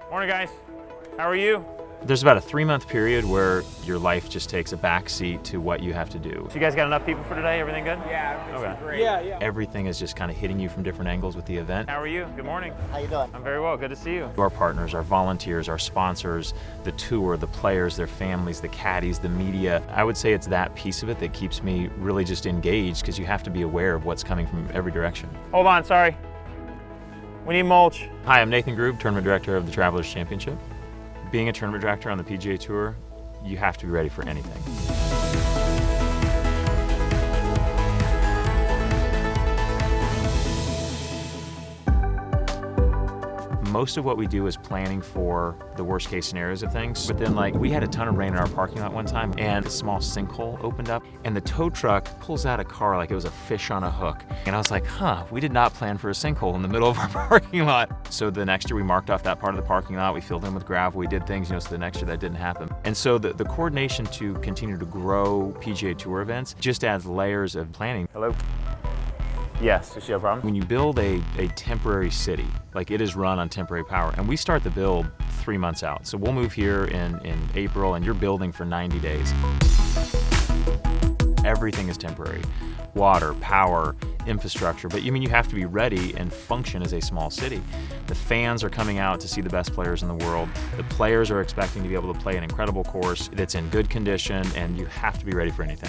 Morning, guys. How are you? There's about a 3-month period where your life just takes a back seat to what you have to do. So you guys got enough people for today? Everything good? Yeah, Okay. great. Yeah. Everything is just kind of hitting you from different angles with the event. How are you? Good morning. How you doing? I'm very well. Good to see you. Our partners, our volunteers, our sponsors, the tour, the players, their families, the caddies, the media. I would say it's that piece of it that keeps me really just engaged, because you have to be aware of what's coming from every direction. Hold on, sorry. We need mulch. Hi, I'm Nathan Grube, Tournament Director of the Travelers Championship. Being a tournament director on the PGA Tour, you have to be ready for anything. Most of what we do is planning for the worst case scenarios of things. But then, like, we had a ton of rain in our parking lot one time, and a small sinkhole opened up, and the tow truck pulls out a car like it was a fish on a hook. And I was like, we did not plan for a sinkhole in the middle of our parking lot. So the next year we marked off that part of the parking lot, we filled in with gravel, we did things, so the next year that didn't happen. And so the coordination to continue to grow PGA Tour events just adds layers of planning. Hello? Yes, is she a problem? When you build a temporary city, like, it is run on temporary power, and we start the build 3 months out. So we'll move here in April, and you're building for 90 days. Everything is temporary. Water, power, infrastructure, but you have to be ready and function as a small city. The fans are coming out to see the best players in the world. The players are expecting to be able to play an incredible course that's in good condition, and you have to be ready for anything.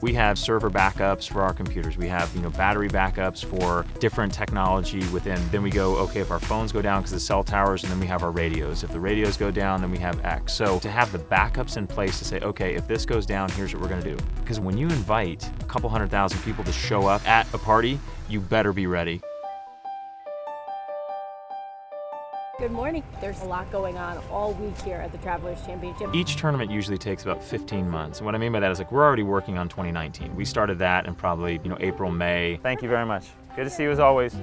We have server backups for our computers. We have, battery backups for different technology within. Then we go, okay, if our phones go down because of cell towers, and then we have our radios. If the radios go down, then we have X. So to have the backups in place to say, okay, if this goes down, here's what we're gonna do. Because when you invite a couple 100,000 people to show up at a party, you better be ready. Good morning. There's a lot going on all week here at the Travelers Championship. Each tournament usually takes about 15 months. And what I mean by that is, like, we're already working on 2019. We started that in probably, April, May. Thank you very much. Good to see you as always.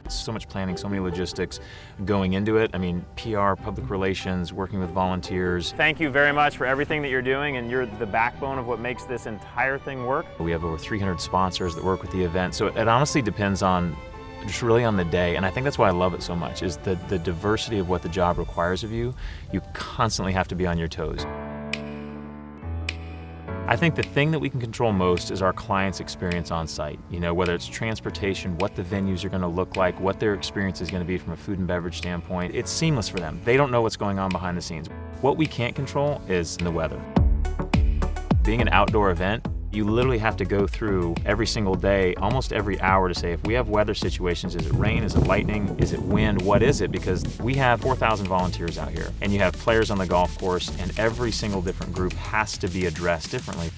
So much planning, so many logistics going into it. PR, public relations, working with volunteers. Thank you very much for everything that you're doing, and you're the backbone of what makes this entire thing work. We have over 300 sponsors that work with the event. So it honestly depends on just really on the day, and I think that's why I love it so much, is the diversity of what the job requires of you. You constantly have to be on your toes. I think the thing that we can control most is our clients' experience on site. Whether it's transportation, what the venues are going to look like, what their experience is going to be from a food and beverage standpoint. It's seamless for them. They don't know what's going on behind the scenes. What we can't control is the weather. Being an outdoor event, you literally have to go through every single day, almost every hour, to say, if we have weather situations, is it rain, is it lightning, is it wind, what is it? Because we have 4,000 volunteers out here, and you have players on the golf course, and every single different group has to be addressed differently.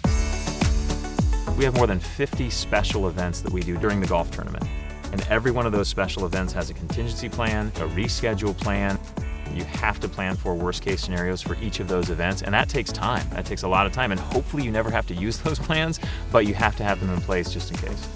We have more than 50 special events that we do during the golf tournament, and every one of those special events has a contingency plan, a reschedule plan. You have to plan for worst case scenarios for each of those events, and that takes time. That takes a lot of time, and hopefully you never have to use those plans, but you have to have them in place just in case.